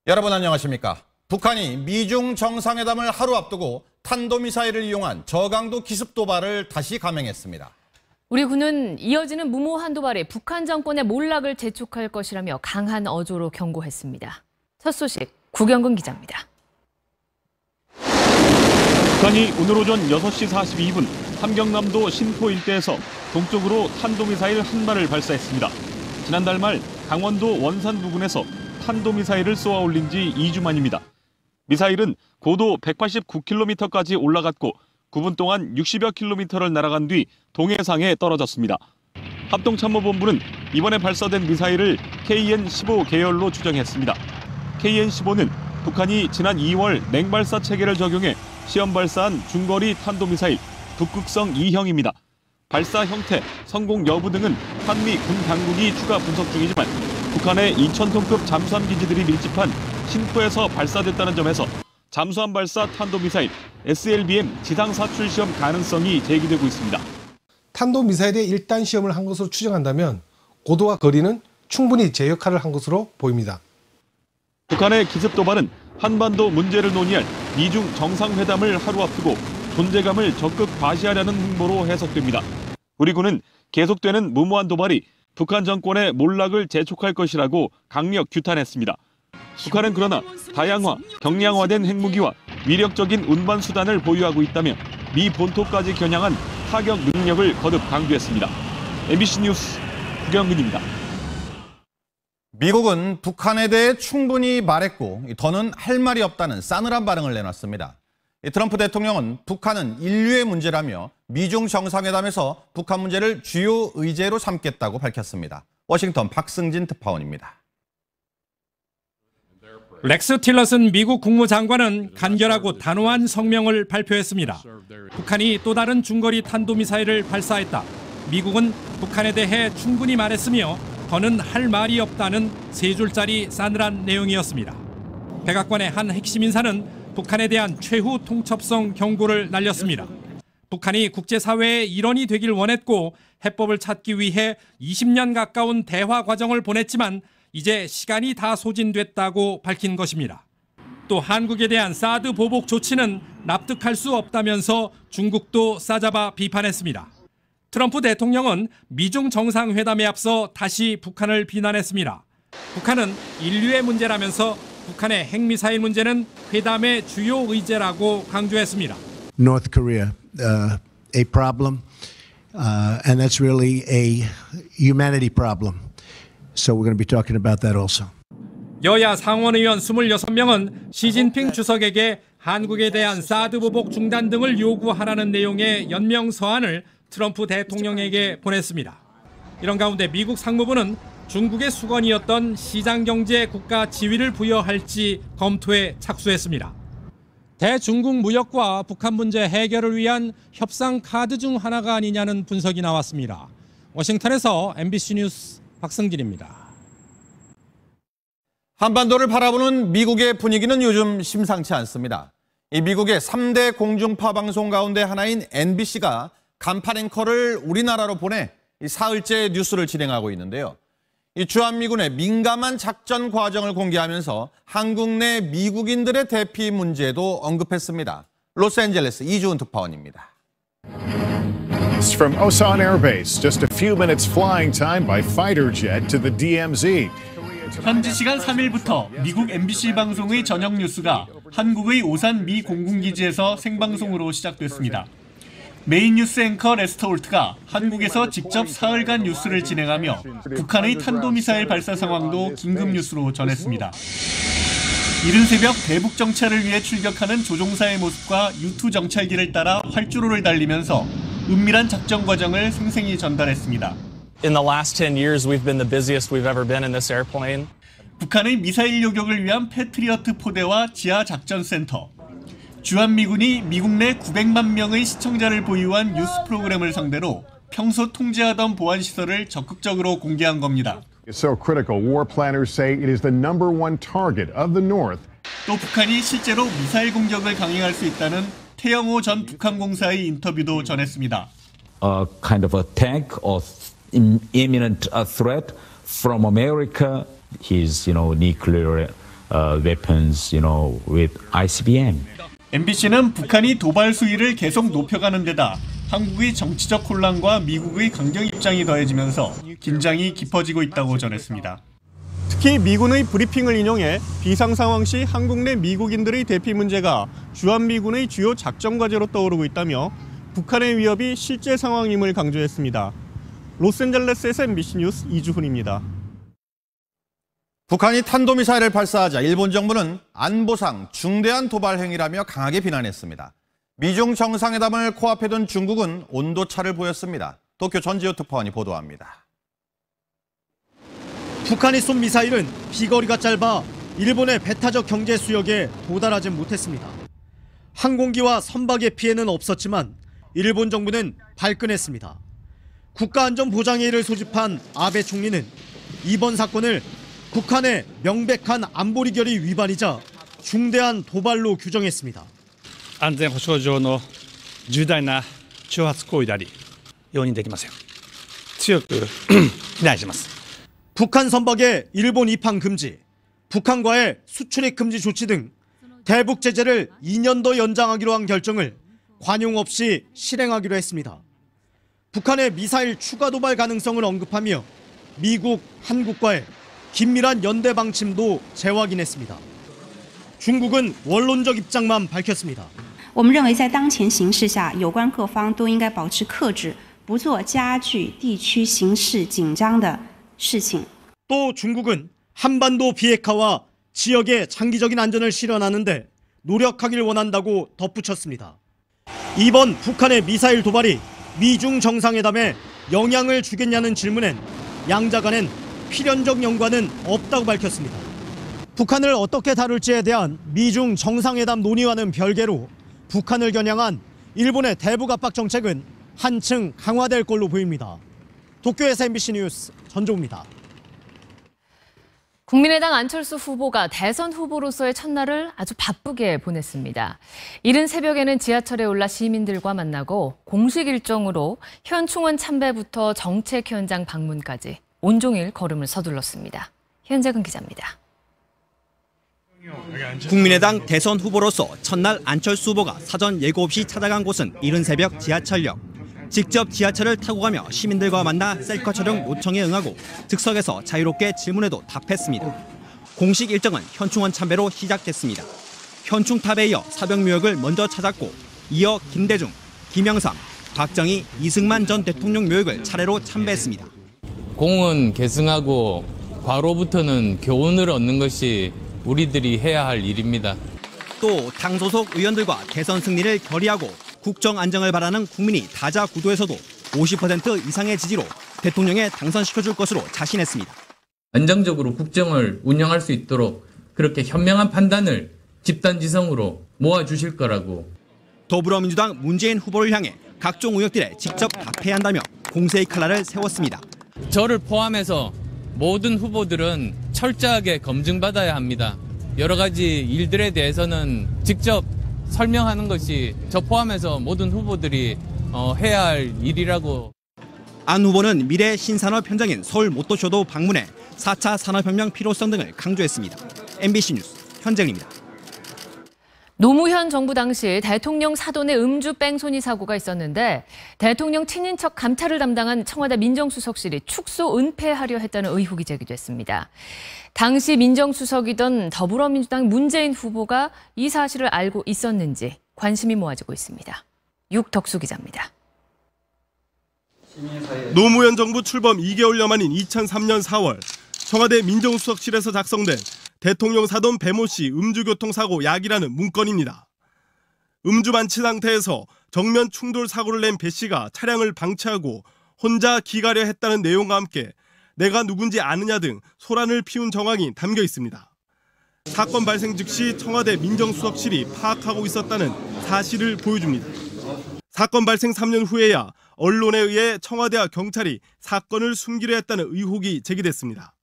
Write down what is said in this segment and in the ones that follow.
여러분 안녕하십니까? 북한이 미중 정상회담을 하루 앞두고 탄도미사일을 이용한 저강도 기습 도발을 다시 감행했습니다. 우리 군은 이어지는 무모한 도발에 북한 정권의 몰락을 재촉할 것이라며 강한 어조로 경고했습니다. 첫 소식 구경근 기자입니다. 북한이 오늘 오전 6시 42분 함경남도 신포 일대에서 동쪽으로 탄도미사일 한 발을 발사했습니다. 지난달 말 강원도 원산 부근에서 탄도미사일을 쏘아 올린 지 2주 만입니다. 미사일은 고도 189km까지 올라갔고 9분 동안 60여 킬로미터를 날아간 뒤 동해상에 떨어졌습니다. 합동참모본부는 이번에 발사된 미사일을 KN-15 계열로 추정했습니다. KN-15는 북한이 지난 2월 냉발사 체계를 적용해 시험 발사한 중거리 탄도미사일 북극성 2형입니다. 발사 형태, 성공 여부 등은 한미 군 당국이 추가 분석 중이지만 북한의 2,000톤급 잠수함 기지들이 밀집한 신포에서 발사됐다는 점에서 잠수함 발사 탄도미사일 SLBM 지상 사출 시험 가능성이 제기되고 있습니다. 탄도미사일의 1단 시험을 한 것으로 추정한다면 고도와 거리는 충분히 제 역할을 한 것으로 보입니다. 북한의 기습 도발은 한반도 문제를 논의할 미중 정상회담을 하루 앞두고 존재감을 적극 과시하려는 행보로 해석됩니다. 우리 군은 계속되는 무모한 도발이 북한 정권의 몰락을 재촉할 것이라고 강력 규탄했습니다. 북한은 그러나 다양화, 경량화된 핵무기와 위력적인 운반 수단을 보유하고 있다며 미 본토까지 겨냥한 타격 능력을 거듭 강조했습니다. MBC 뉴스 구경근입니다. 미국은 북한에 대해 충분히 말했고 더는 할 말이 없다는 싸늘한 반응을 내놨습니다. 트럼프 대통령은 북한은 인류의 문제라며 미중 정상회담에서 북한 문제를 주요 의제로 삼겠다고 밝혔습니다. 워싱턴 박승진 특파원입니다. 렉스 틸러슨 미국 국무장관은 간결하고 단호한 성명을 발표했습니다. 북한이 또 다른 중거리 탄도미사일을 발사했다. 미국은 북한에 대해 충분히 말했으며 더는 할 말이 없다는 세 줄짜리 싸늘한 내용이었습니다. 백악관의 한 핵심 인사는 북한에 대한 최후 통첩성 경고를 날렸습니다. 북한이 국제사회의 일원이 되길 원했고 해법을 찾기 위해 20년 가까운 대화 과정을 보냈지만 이제 시간이 다 소진됐다고 밝힌 것입니다. 또 한국에 대한 사드 보복 조치는 납득할 수 없다면서 중국도 싸잡아 비판했습니다. 트럼프 대통령은 미중 정상회담에 앞서 다시 북한을 비난했습니다. 북한은 인류의 문제라면서 북한의 핵미사일 문제는 회담의 주요 의제라고 강조했습니다. North Korea, a problem, and that's really a humanity problem. So we're going to be talking about that also. 여야 상원의원 26명은 시진핑 주석에게 한국에 대한 사드 보복 중단 등을 요구하라는 내용의 연명 서한을 트럼프 대통령에게 보냈습니다. 이런 가운데 미국 상무부는 중국의 수건이었던 시장경제 국가 지위를 부여할지 검토에 착수했습니다. 대중국 무역과 북한 문제 해결을 위한 협상 카드 중 하나가 아니냐는 분석이 나왔습니다. 워싱턴에서 MBC 뉴스 박승진입니다. 한반도를 바라보는 미국의 분위기는 요즘 심상치 않습니다. 이 미국의 3대 공중파 방송 가운데 하나인 MBC가 간판 앵커를 우리나라로 보내 사흘째 뉴스를 진행하고 있는데요. 이 주한미군의 민감한 작전 과정을 공개하면서 한국 내 미국인들의 대피 문제도 언급했습니다. 로스앤젤레스 이주은 특파원입니다. From Osan Air Base, just a few minutes flying time by fighter jet to the DMZ. 현지 시간 3일부터 미국 MBC 방송의 저녁 뉴스가 한국의 오산 미 공군기지에서 생방송으로 시작됐습니다. 메인 뉴스 앵커 레스터 홀트가 한국에서 직접 사흘간 뉴스를 진행하며 북한의 탄도미사일 발사 상황도 긴급 뉴스로 전했습니다. 이른 새벽 대북 정찰을 위해 출격하는 조종사의 모습과 U-2 정찰기를 따라 활주로를 달리면서 은밀한 작전 과정을 생생히 전달했습니다. In the last 10 years, we've been the busiest we've ever been in this airplane. 북한의 미사일 요격을 위한 패트리어트 포대와 지하 작전센터, 주한미군이 미국 내 900만 명의 시청자를 보유한 뉴스 프로그램을 상대로 평소 통제하던 보안시설을 적극적으로 공개한 겁니다. So critical, war planners say it is the number one target of the North. 또 북한이 실제로 미사일 공격을 강행할 수 있다는 태영호 전 북한공사의 인터뷰도 전했습니다. A kind of attack or imminent threat from America, his nuclear weapons, with ICBM. MBC는 북한이 도발 수위를 계속 높여가는 데다 한국의 정치적 혼란과 미국의 강경 입장이 더해지면서 긴장이 깊어지고 있다고 전했습니다. 특히 미군의 브리핑을 인용해 비상 상황 시 한국 내 미국인들의 대피 문제가 주한미군의 주요 작전 과제로 떠오르고 있다며 북한의 위협이 실제 상황임을 강조했습니다. 로스앤젤레스에서 MBC 뉴스 이주훈입니다. 북한이 탄도미사일을 발사하자 일본 정부는 안보상 중대한 도발 행위라며 강하게 비난했습니다. 미중 정상회담을 코앞에 둔 중국은 온도차를 보였습니다. 도쿄 전지효 특파원이 보도합니다. 북한이 쏜 미사일은 비거리가 짧아 일본의 배타적 경제 수역에 도달하지 못했습니다. 항공기와 선박의 피해는 없었지만 일본 정부는 발끈했습니다. 국가안전보장회의를 소집한 아베 총리는 이번 사건을 북한의 명백한 안보리 결의 위반이자 중대한 도발로 규정했습니다. 安全保障上の重大な挑発行為であり容認できません。強く非難します。 북한 선박의 일본 입항 금지, 북한과의 수출입 금지 조치 등 대북 제재를 2년 더 연장하기로 한 결정을 관용 없이 실행하기로 했습니다. 북한의 미사일 추가 도발 가능성을 언급하며 미국, 한국과의 긴밀한 연대 방침도 재확인했습니다. 중국은 원론적 입장만 밝혔습니다. 我们认为在当前形势下，有关各方都应该保持克制，不做加剧地区形势紧张的事情。 또 중국은 한반도 비핵화와 지역의 장기적인 안전을 실현하는데 노력하길 원한다고 덧붙였습니다. 이번 북한의 미사일 도발이 미중 정상회담에 영향을 주겠냐는 질문엔 양자 간엔 필연적 연관은 없다고 밝혔습니다. 북한을 어떻게 다룰지에 대한 미중 정상회담 논의와는 별개로 북한을 겨냥한 일본의 대북 압박 정책은 한층 강화될 걸로 보입니다. 도쿄에서 MBC 뉴스 전종우입니다. 국민의당 안철수 후보가 대선 후보로서의 첫날을 아주 바쁘게 보냈습니다. 이른 새벽에는 지하철에 올라 시민들과 만나고 공식 일정으로 현충원 참배부터 정책 현장 방문까지 온종일 걸음을 서둘렀습니다. 현재근 기자입니다. 국민의당 대선 후보로서 첫날 안철수 후보가 사전 예고 없이 찾아간 곳은 이른 새벽 지하철역. 직접 지하철을 타고 가며 시민들과 만나 셀카 촬영 요청에 응하고 즉석에서 자유롭게 질문에도 답했습니다. 공식 일정은 현충원 참배로 시작됐습니다. 현충탑에 이어 사병묘역을 먼저 찾았고 이어 김대중, 김영삼, 박정희, 이승만 전 대통령 묘역을 차례로 참배했습니다. 공은 계승하고 과로부터는 교훈을 얻는 것이 우리들이 해야 할 일입니다. 또 당 소속 의원들과 대선 승리를 결의하고 국정 안정을 바라는 국민이 다자구도에서도 50% 이상의 지지로 대통령에 당선시켜줄 것으로 자신했습니다. 안정적으로 국정을 운영할 수 있도록 그렇게 현명한 판단을 집단지성으로 모아주실 거라고. 더불어민주당 문재인 후보를 향해 각종 의혹들에 직접 답해야 한다며 공세의 칼날을 세웠습니다. 저를 포함해서 모든 후보들은 철저하게 검증받아야 합니다. 여러 가지 일들에 대해서는 직접 설명하는 것이 저 포함해서 모든 후보들이 해야 할 일이라고. 안 후보는 미래 신산업 현장인 서울 모터쇼도 방문해 4차 산업혁명 필요성 등을 강조했습니다. MBC 뉴스 현정입니다. 노무현 정부 당시 대통령 사돈의 음주 뺑소니 사고가 있었는데 대통령 친인척 감찰을 담당한 청와대 민정수석실이 축소 은폐하려 했다는 의혹이 제기됐습니다. 당시 민정수석이던 더불어민주당 문재인 후보가 이 사실을 알고 있었는지 관심이 모아지고 있습니다. 육덕수 기자입니다. 노무현 정부 출범 2개월여 만인 2003년 4월 청와대 민정수석실에서 작성된 대통령 사돈 배모 씨 음주교통사고 야기라는 문건입니다. 음주 만취 상태에서 정면 충돌 사고를 낸 배 씨가 차량을 방치하고 혼자 기가려 했다는 내용과 함께 내가 누군지 아느냐 등 소란을 피운 정황이 담겨 있습니다. 사건 발생 즉시 청와대 민정수석실이 파악하고 있었다는 사실을 보여줍니다. 사건 발생 3년 후에야 언론에 의해 청와대와 경찰이 사건을 숨기려 했다는 의혹이 제기됐습니다.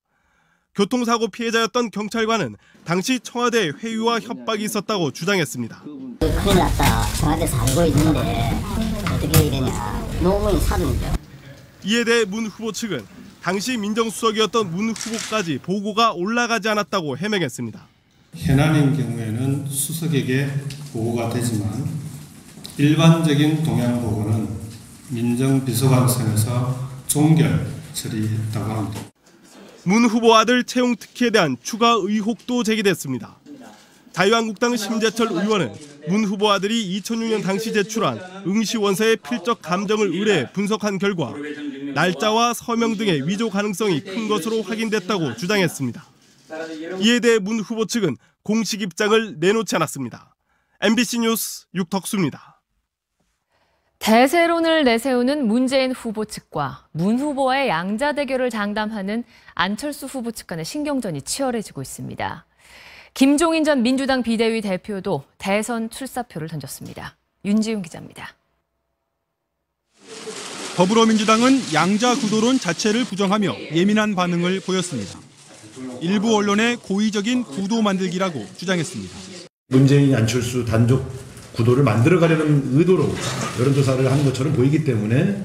교통사고 피해자였던 경찰관은 당시 청와대에 회유와 협박이 있었다고 주장했습니다. 큰일 났다. 청와대에서 알고 있는데 어떻게 이러냐. 노무현 사돈이죠. 이에 대해 문 후보 측은 당시 민정수석이었던 문 후보까지 보고가 올라가지 않았다고 해명했습니다. 현안인 경우에는 수석에게 보고가 되지만 일반적인 동향 보고는 민정비서관선에서 종결 처리했다고 합니다. 문 후보 아들 채용 특혜에 대한 추가 의혹도 제기됐습니다. 자유한국당 심재철 의원은 문 후보 아들이 2006년 당시 제출한 응시원서의 필적 감정을 의뢰해 분석한 결과 날짜와 서명 등의 위조 가능성이 큰 것으로 확인됐다고 주장했습니다. 이에 대해 문 후보 측은 공식 입장을 내놓지 않았습니다. MBC 뉴스 육덕수입니다. 대세론을 내세우는 문재인 후보 측과 문 후보와의 양자 대결을 장담하는 안철수 후보 측 간의 신경전이 치열해지고 있습니다. 김종인 전 민주당 비대위 대표도 대선 출사표를 던졌습니다. 윤지훈 기자입니다. 더불어민주당은 양자 구도론 자체를 부정하며 예민한 반응을 보였습니다. 일부 언론의 고의적인 구도 만들기라고 주장했습니다. 문재인, 안철수 단독 구도를 만들어가려는 의도로 여론조사를 한 것처럼 보이기 때문에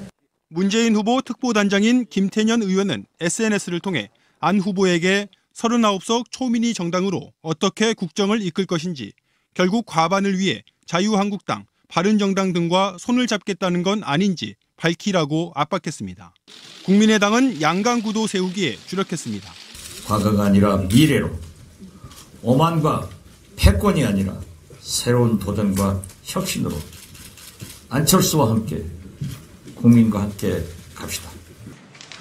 문재인 후보 특보단장인 김태년 의원은 SNS를 통해 안 후보에게 39석 초미니 정당으로 어떻게 국정을 이끌 것인지, 결국 과반을 위해 자유한국당, 바른정당 등과 손을 잡겠다는 건 아닌지 밝히라고 압박했습니다. 국민의당은 양강구도 세우기에 주력했습니다. 과거가 아니라 미래로, 오만과 패권이 아니라 새로운 도전과 혁신으로 안철수와 함께, 국민과 함께 갑시다.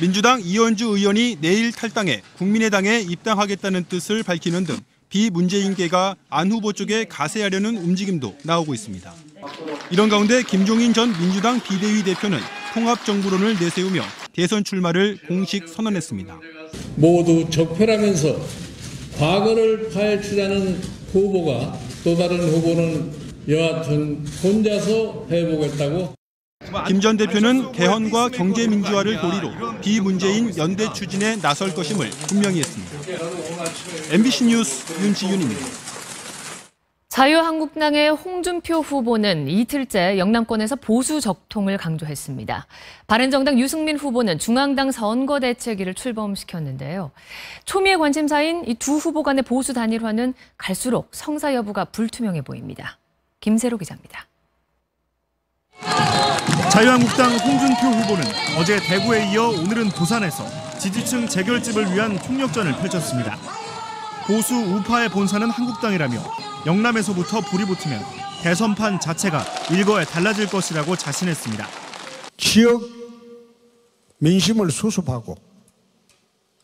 민주당 이현주 의원이 내일 탈당해 국민의당에 입당하겠다는 뜻을 밝히는 등 비문재인계가 안 후보 쪽에 가세하려는 움직임도 나오고 있습니다. 이런 가운데 김종인 전 민주당 비대위 대표는 통합정부론을 내세우며 대선 출마를 공식 선언했습니다. 모두 적폐라면서 과거를 파헤치자는 후보가 또 다른 후보는 여하튼 혼자서 해보겠다고. 김 전 대표는 개헌과 경제민주화를 고리로 비문재인 연대 추진에 나설 것임을 분명히 했습니다. MBC 뉴스 윤지윤입니다. 자유한국당의 홍준표 후보는 이틀째 영남권에서 보수 적통을 강조했습니다. 바른정당 유승민 후보는 중앙당 선거대책위를 출범시켰는데요. 초미의 관심사인 이 두 후보 간의 보수 단일화는 갈수록 성사 여부가 불투명해 보입니다. 김세로 기자입니다. 자유한국당 홍준표 후보는 어제 대구에 이어 오늘은 부산에서 지지층 재결집을 위한 총력전을 펼쳤습니다. 보수 우파의 본사는 한국당이라며 영남에서부터 불이 붙으면 대선판 자체가 일거에 달라질 것이라고 자신했습니다. 지역 민심을 수습하고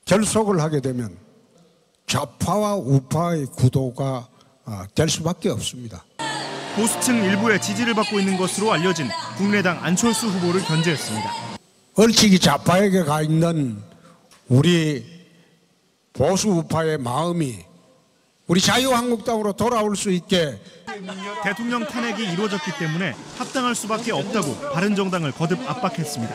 결속을 하게 되면 좌파와 우파의 구도가 될 수밖에 없습니다. 보수층 일부의 지지를 받고 있는 것으로 알려진 국민의당 안철수 후보를 견제했습니다. 얼치기 좌파에게 가 있는 우리 보수 우파의 마음이 우리 자유한국당으로 돌아올 수 있게. 대통령 탄핵이 이루어졌기 때문에 합당할 수밖에 없다고 바른정당을 거듭 압박했습니다.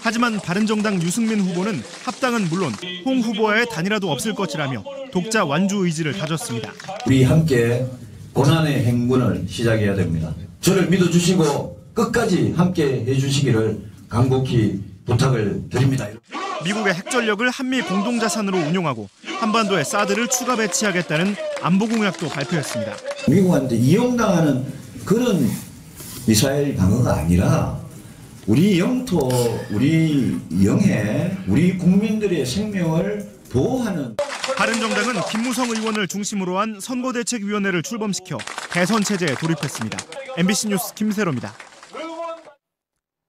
하지만 바른정당 유승민 후보는 합당은 물론 홍 후보와의 단일화도 없을 것이라며 독자 완주 의지를 다졌습니다. 우리 함께 고난의 행군을 시작해야 됩니다. 저를 믿어주시고 끝까지 함께 해주시기를 간곡히 부탁을 드립니다. 미국의 핵전력을 한미 공동자산으로 운용하고 한반도에 사드를 추가 배치하겠다는 안보 공약도 발표했습니다. 미국한테 이용당하는 그런 미사일 방어가 아니라 우리 영토, 우리 영해, 우리 국민들의 생명을 보호하는. 바른정당은 김무성 의원을 중심으로 한 선거대책위원회를 출범시켜 대선 체제에 돌입했습니다. MBC 뉴스 김세로입니다.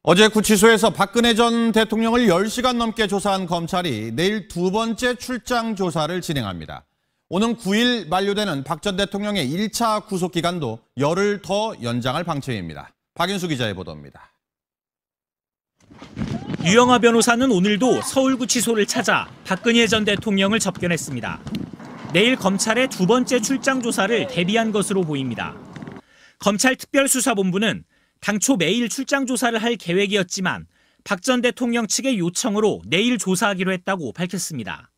어제 구치소에서 박근혜 전 대통령을 10시간 넘게 조사한 검찰이 내일 두 번째 출장 조사를 진행합니다. 오는 9일 만료되는 박 전 대통령의 1차 구속기간도 열흘 더 연장할 방침입니다. 박인수 기자의 보도입니다. 유영하 변호사는 오늘도 서울구치소를 찾아 박근혜 전 대통령을 접견했습니다. 내일 검찰의 두 번째 출장 조사를 대비한 것으로 보입니다. 검찰 특별수사본부는 당초 매일 출장 조사를 할 계획이었지만 박 전 대통령 측의 요청으로 내일 조사하기로 했다고 밝혔습니다.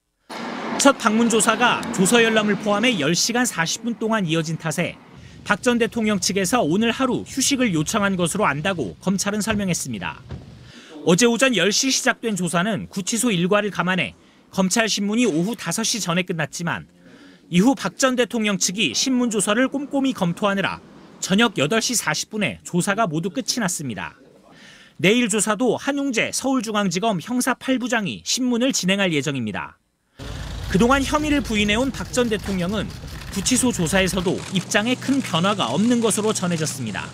첫 방문 조사가 조서 열람을 포함해 10시간 40분 동안 이어진 탓에 박 전 대통령 측에서 오늘 하루 휴식을 요청한 것으로 안다고 검찰은 설명했습니다. 어제 오전 10시 시작된 조사는 구치소 일과를 감안해 검찰 신문이 오후 5시 전에 끝났지만 이후 박 전 대통령 측이 신문 조서를 꼼꼼히 검토하느라 저녁 8시 40분에 조사가 모두 끝이 났습니다. 내일 조사도 한웅재 서울중앙지검 형사 8부장이 신문을 진행할 예정입니다. 그동안 혐의를 부인해온 박 전 대통령은 구치소 조사에서도 입장에 큰 변화가 없는 것으로 전해졌습니다.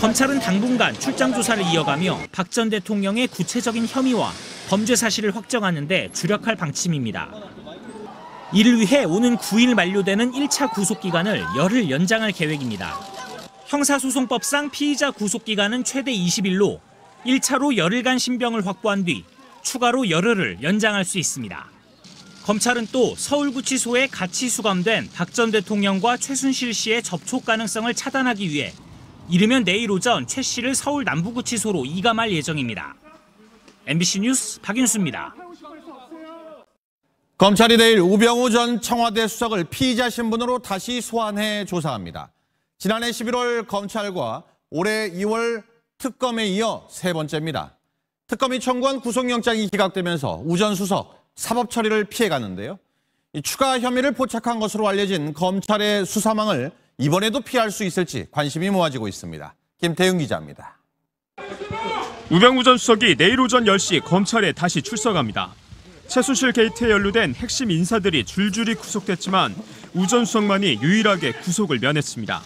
검찰은 당분간 출장 조사를 이어가며 박 전 대통령의 구체적인 혐의와 범죄 사실을 확정하는 데 주력할 방침입니다. 이를 위해 오는 9일 만료되는 1차 구속기간을 열흘 연장할 계획입니다. 형사소송법상 피의자 구속기간은 최대 20일로 1차로 열흘간 신병을 확보한 뒤 추가로 열흘을 연장할 수 있습니다. 검찰은 또 서울구치소에 같이 수감된 박 전 대통령과 최순실 씨의 접촉 가능성을 차단하기 위해 이르면 내일 오전 최 씨를 서울 남부구치소로 이감할 예정입니다. MBC 뉴스 박윤수입니다. 검찰이 내일 우병우 전 청와대 수석을 피의자 신분으로 다시 소환해 조사합니다. 지난해 11월 검찰과 올해 2월 특검에 이어 세 번째입니다. 특검이 청구한 구속영장이 기각되면서 우 전 수석 사법 처리를 피해갔는데요. 추가 혐의를 포착한 것으로 알려진 검찰의 수사망을 이번에도 피할 수 있을지 관심이 모아지고 있습니다. 김태윤 기자입니다. 우병우 전 수석이 내일 오전 10시 검찰에 다시 출석합니다. 최순실 게이트에 연루된 핵심 인사들이 줄줄이 구속됐지만 우 전 수석만이 유일하게 구속을 면했습니다.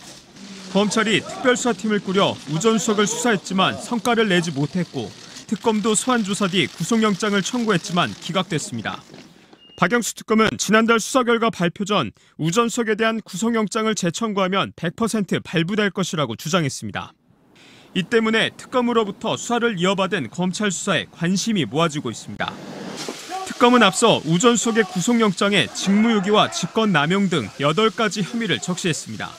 검찰이 특별수사팀을 꾸려 우 전 수석을 수사했지만 성과를 내지 못했고 특검도 소환 조사 뒤 구속영장을 청구했지만 기각됐습니다. 박영수 특검은 지난달 수사 결과 발표 전 우 전 수석에 대한 구속영장을 재청구하면 100% 발부될 것이라고 주장했습니다. 이 때문에 특검으로부터 수사를 이어받은 검찰 수사에 관심이 모아지고 있습니다. 특검은 앞서 우 전 수석의 구속영장에 직무유기와 직권남용 등 8가지 혐의를 적시했습니다.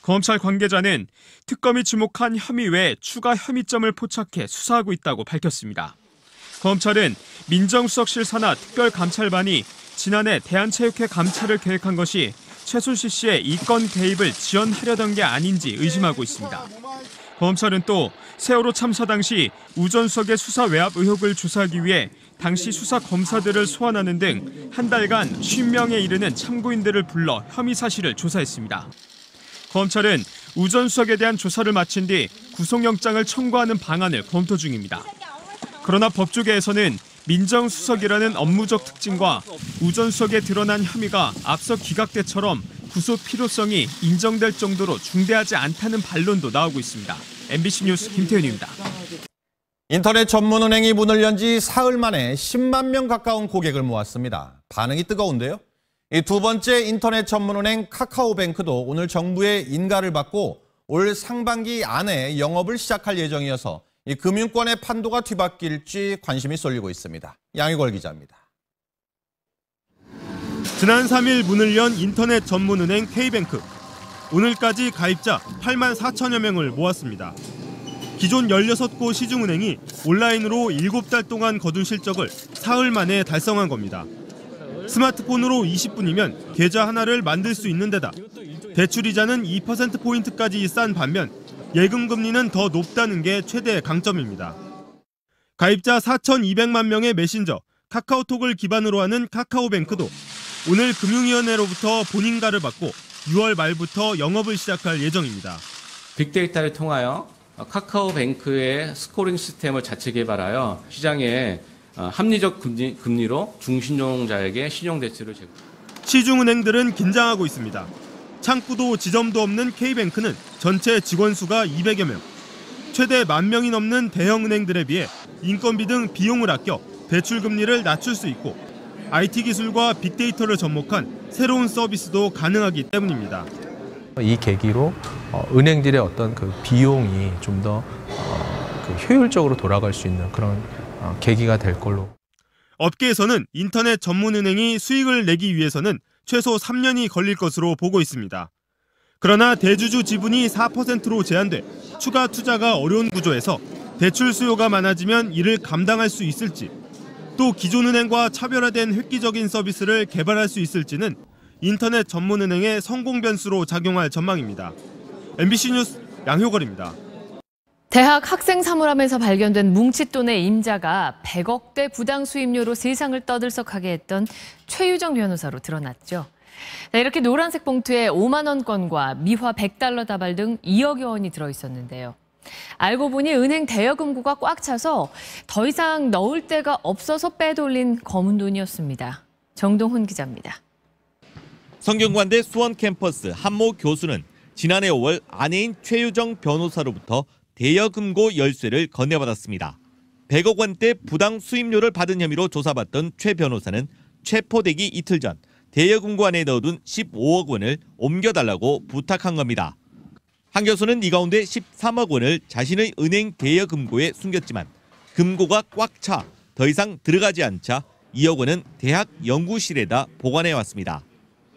검찰 관계자는 특검이 지목한 혐의 외에 추가 혐의점을 포착해 수사하고 있다고 밝혔습니다. 검찰은 민정수석실 산하 특별감찰반이 지난해 대한체육회 감찰을 계획한 것이 최순실 씨의 이권 개입을 지원하려던 게 아닌지 의심하고 있습니다. 검찰은 또 세월호 참사 당시 우 전 수석의 수사 외압 의혹을 조사하기 위해 당시 수사 검사들을 소환하는 등 한 달간 50명에 이르는 참고인들을 불러 혐의 사실을 조사했습니다. 검찰은 우 전 수석에 대한 조사를 마친 뒤 구속영장을 청구하는 방안을 검토 중입니다. 그러나 법조계에서는 민정수석이라는 업무적 특징과 우 전 수석에 드러난 혐의가 앞서 기각때처럼 구속 필요성이 인정될 정도로 중대하지 않다는 반론도 나오고 있습니다. MBC 뉴스 김태윤입니다. 인터넷 전문은행이 문을 연 지 사흘 만에 10만 명 가까운 고객을 모았습니다. 반응이 뜨거운데요. 이 두 번째 인터넷 전문은행 카카오뱅크도 오늘 정부의 인가를 받고 올 상반기 안에 영업을 시작할 예정이어서 이 금융권의 판도가 뒤바뀔지 관심이 쏠리고 있습니다. 양희걸 기자입니다. 지난 3일 문을 연 인터넷 전문은행 K뱅크. 오늘까지 가입자 8만 4천여 명을 모았습니다. 기존 16곳 시중은행이 온라인으로 7달 동안 거둔 실적을 사흘 만에 달성한 겁니다. 스마트폰으로 20분이면 계좌 하나를 만들 수 있는 데다 대출이자는 2%포인트까지 싼 반면 예금 금리는 더 높다는 게 최대 강점입니다. 가입자 4,200만 명의 메신저 카카오톡을 기반으로 하는 카카오뱅크도 오늘 금융위원회로부터 본인가를 받고 6월 말부터 영업을 시작할 예정입니다. 빅데이터를 통하여 카카오뱅크의 스코링 시스템을 자체 개발하여 시장에 합리적 금리로 중신용자에게 신용대출을 제공. 시중은행들은 긴장하고 있습니다. 창구도 지점도 없는 K뱅크는 전체 직원 수가 200여 명. 최대 10,000명이 넘는 대형은행들에 비해 인건비 등 비용을 아껴 대출 금리를 낮출 수 있고 IT 기술과 빅데이터를 접목한 새로운 서비스도 가능하기 때문입니다. 이 계기로 은행들의 어떤 그 비용이 좀 더 효율적으로 돌아갈 수 있는 그런 계기가 될 걸로. 업계에서는 인터넷 전문은행이 수익을 내기 위해서는 최소 3년이 걸릴 것으로 보고 있습니다. 그러나 대주주 지분이 4%로 제한돼 추가 투자가 어려운 구조에서 대출 수요가 많아지면 이를 감당할 수 있을지, 또 기존 은행과 차별화된 획기적인 서비스를 개발할 수 있을지는 인터넷 전문은행의 성공 변수로 작용할 전망입니다. MBC 뉴스 양효걸입니다. 대학 학생 사물함에서 발견된 뭉칫돈의 임자가 100억대 부당 수임료로 세상을 떠들썩하게 했던 최유정 변호사로 드러났죠. 네, 이렇게 노란색 봉투에 5만 원권과 미화 100달러 다발 등 2억여 원이 들어있었는데요. 알고 보니 은행 대여금고가 꽉 차서 더 이상 넣을 데가 없어서 빼돌린 검은 돈이었습니다. 정동훈 기자입니다. 성균관대 수원 캠퍼스 한모 교수는 지난해 5월 아내인 최유정 변호사로부터 대여금고 열쇠를 건네받았습니다. 100억 원대 부당 수임료를 받은 혐의로 조사받던 최 변호사는 체포되기 이틀 전 대여금고 안에 넣어둔 15억 원을 옮겨달라고 부탁한 겁니다. 한 교수는 이 가운데 13억 원을 자신의 은행 대여금고에 숨겼지만 금고가 꽉 차 더 이상 들어가지 않자 2억 원은 대학 연구실에다 보관해왔습니다.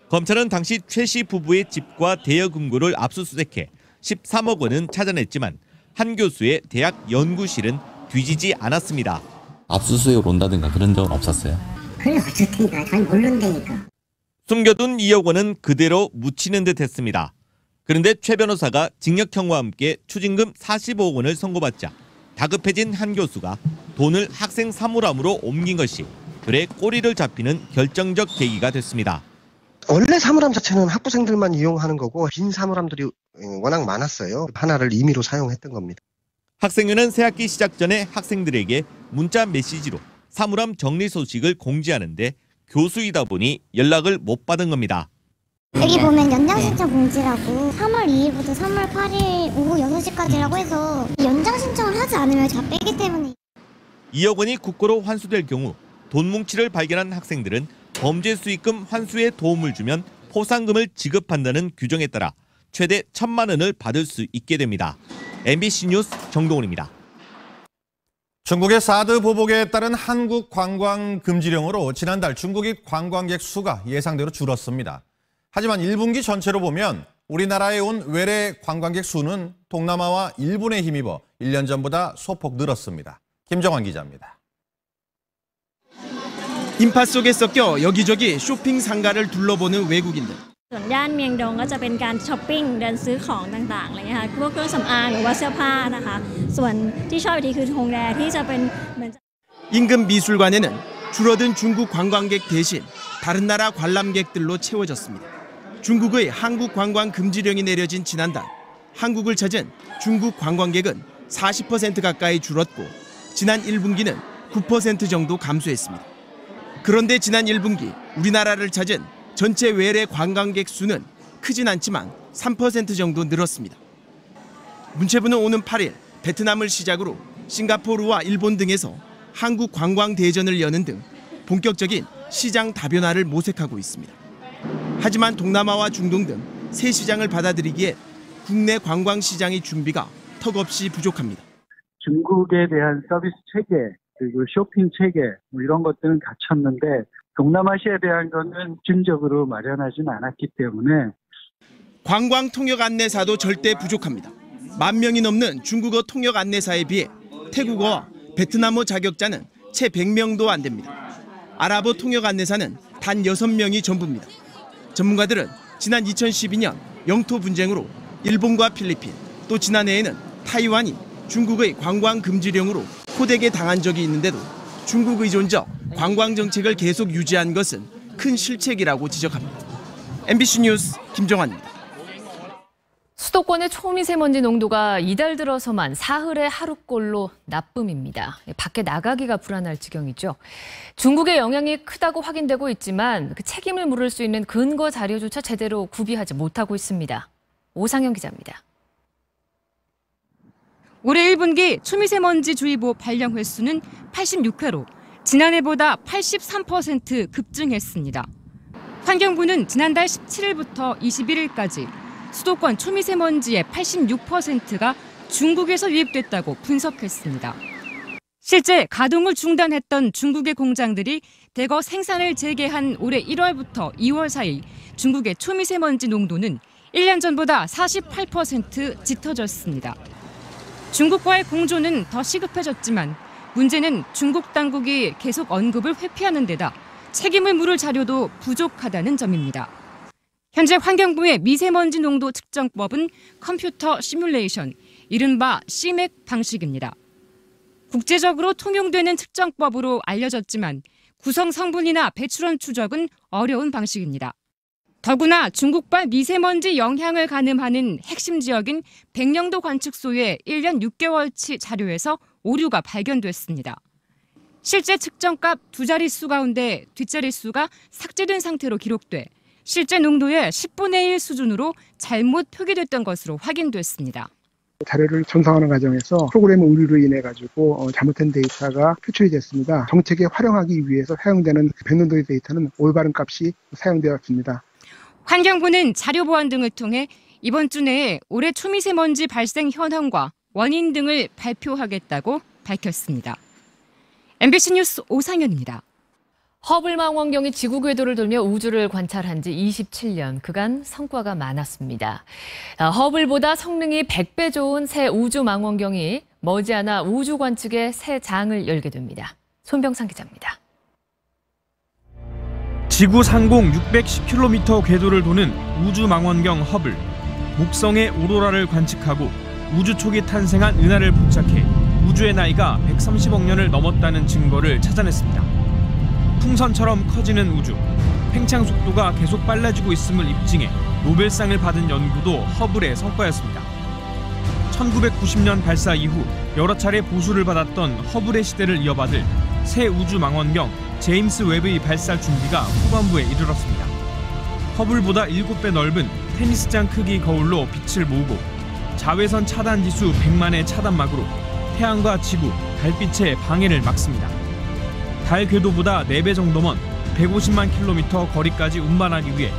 검찰은 당시 최 씨 부부의 집과 대여금고를 압수수색해 13억 원은 찾아냈지만 한 교수의 대학 연구실은 뒤지지 않았습니다. 압수수색을 온다든가 그런 적은 없었어요? 그래 어쨌든 잘 모른다니까. 숨겨둔 2억 원은 그대로 묻히는 듯 했습니다. 그런데 최 변호사가 징역형과 함께 추징금 45억 원을 선고받자 다급해진 한 교수가 돈을 학생 사물함으로 옮긴 것이 둘의 꼬리를 잡히는 결정적 계기가 됐습니다. 원래 사물함 자체는 학부생들만 이용하는 거고 빈 사물함들이 워낙 많았어요. 하나를 임의로 사용했던 겁니다. 학생회는 새학기 시작 전에 학생들에게 문자 메시지로 사물함 정리 소식을 공지하는데 교수이다 보니 연락을 못 받은 겁니다. 여기 보면 연장 신청 공지라고 3월 2일부터 3월 8일 오후 6시까지라고 해서 연장 신청을 하지 않으면 다 빼기 때문에 2억 원이 국고로 환수될 경우 돈 뭉치를 발견한 학생들은 범죄 수익금 환수에 도움을 주면 포상금을 지급한다는 규정에 따라 최대 1,000만 원을 받을 수 있게 됩니다. MBC 뉴스 정동훈입니다. 중국의 사드 보복에 따른 한국 관광 금지령으로 지난달 중국인 관광객 수가 예상대로 줄었습니다. 하지만 1분기 전체로 보면 우리나라에 온 외래 관광객 수는 동남아와 일본에 힘입어 1년 전보다 소폭 늘었습니다. 김정환 기자입니다. 인파 속에 섞여 여기저기 쇼핑 상가를 둘러보는 외국인들. ส่วนย่านเมียงดงก็จะเป็นการช้อปปิ้งเดินซื้อของต่างๆอะไรเงี้ยค่ะพวกเครื่องสำอางหรือว่าเสื้อผ้านะคะส่วนที่ชอบอีกทีคือฮงแดที่จะเป็นเหมือน 인근 미술관에는 줄어든 중국 관광객 대신 다른 나라 관람객들로 채워졌습니다. 중국의 한국 관광 금지령이 내려진 지난달 한국을 찾은 중국 관광객은 40% 가까이 줄었고 지난 1분기는 9% 정도 감소했습니다. 그런데 지난 1분기 우리나라를 찾은 전체 외래 관광객 수는 크진 않지만 3% 정도 늘었습니다. 문체부는 오는 8일 베트남을 시작으로 싱가포르와 일본 등에서 한국 관광 대전을 여는 등 본격적인 시장 다변화를 모색하고 있습니다. 하지만 동남아와 중동 등 새 시장을 받아들이기에 국내 관광 시장의 준비가 턱없이 부족합니다. 중국에 대한 서비스 체계 그리고 쇼핑 체계 이런 것들은 갖췄는데 동남아시아에 대한 거는 집중적으로 마련하지는 않았기 때문에 관광 통역 안내사도 절대 부족합니다. 10,000명이 넘는 중국어 통역 안내사에 비해 태국어와 베트남어 자격자는 채 100명도 안 됩니다. 아랍어 통역 안내사는 단 6명이 전부입니다. 전문가들은 지난 2012년 영토 분쟁으로 일본과 필리핀, 또 지난해에는 타이완이 중국의 관광 금지령으로 호되게 당한 적이 있는데도 중국 의존적 관광 정책을 계속 유지한 것은 큰 실책이라고 지적합니다. MBC 뉴스 김정환입니다. 수도권의 초미세먼지 농도가 이달 들어서만 사흘의 하루꼴로 나쁨입니다. 밖에 나가기가 불안할 지경이죠. 중국의 영향이 크다고 확인되고 있지만 그 책임을 물을 수 있는 근거 자료조차 제대로 구비하지 못하고 있습니다. 오상현 기자입니다. 올해 1분기 초미세먼지주의보 발령 횟수는 86회로 지난해보다 83% 급증했습니다. 환경부는 지난달 17일부터 21일까지 수도권 초미세먼지의 86%가 중국에서 유입됐다고 분석했습니다. 실제 가동을 중단했던 중국의 공장들이 대거 생산을 재개한 올해 1월부터 2월 사이 중국의 초미세먼지 농도는 1년 전보다 48% 짙어졌습니다. 중국과의 공조는 더 시급해졌지만 문제는 중국 당국이 계속 언급을 회피하는 데다 책임을 물을 자료도 부족하다는 점입니다. 현재 환경부의 미세먼지 농도 측정법은 컴퓨터 시뮬레이션, 이른바 CMAC 방식입니다. 국제적으로 통용되는 측정법으로 알려졌지만 구성 성분이나 배출원 추적은 어려운 방식입니다. 더구나 중국발 미세먼지 영향을 가늠하는 핵심 지역인 백령도 관측소의 1년 6개월치 자료에서 오류가 발견됐습니다. 실제 측정값 두 자릿수 가운데 뒷자릿수가 삭제된 상태로 기록돼 실제 농도의 10분의 1 수준으로 잘못 표기됐던 것으로 확인됐습니다. 자료를 전송하는 과정에서 프로그램 오류로 인해 가지고 잘못된 데이터가 표출이 됐습니다. 정책에 활용하기 위해서 사용되는 백령도의 데이터는 올바른 값이 사용되었습니다. 환경부는 자료 보완 등을 통해 이번 주 내에 올해 초미세먼지 발생 현황과 원인 등을 발표하겠다고 밝혔습니다. MBC 뉴스 오상현입니다. 허블 망원경이 지구 궤도를 돌며 우주를 관찰한 지 27년, 그간 성과가 많았습니다. 허블보다 성능이 100배 좋은 새 우주 망원경이 머지않아 우주 관측의 새 장을 열게 됩니다. 손병상 기자입니다. 지구 상공 610km 궤도를 도는 우주 망원경 허블. 목성의 오로라를 관측하고 우주 초기 탄생한 은하를 포착해 우주의 나이가 130억 년을 넘었다는 증거를 찾아냈습니다. 풍선처럼 커지는 우주, 팽창 속도가 계속 빨라지고 있음을 입증해 노벨상을 받은 연구도 허블의 성과였습니다. 1990년 발사 이후 여러 차례 보수를 받았던 허블의 시대를 이어받을 새 우주 망원경 제임스 웹의 발사 준비가 후반부에 이르렀습니다. 허블보다 7배 넓은 테니스장 크기 거울로 빛을 모으고 자외선 차단 지수 100만의 차단막으로 태양과 지구, 달빛의 방해를 막습니다. 달 궤도보다 4배 정도 먼 150만 킬로미터 거리까지 운반하기 위해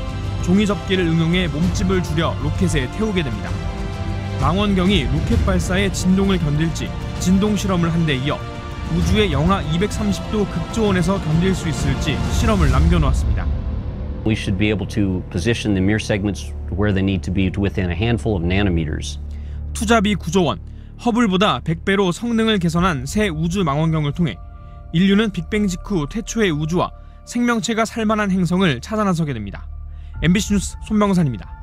종이 접기를 응용해 몸집을 줄여 로켓에 태우게 됩니다. 망원경이 로켓 발사의 진동을 견딜지 진동 실험을 한 데 이어 우주의 영하 230도 극저온에서 견딜 수 있을지 실험을 남겨놓았습니다. We should be able to position the mirror segments where they need to be within a handful of nanometers. 투자비 9조 원, 허블보다 100배로 성능을 개선한 새 우주 망원경을 통해 인류는 빅뱅 직후 태초의 우주와 생명체가 살만한 행성을 찾아 나서게 됩니다. MBC 뉴스 손병산입니다.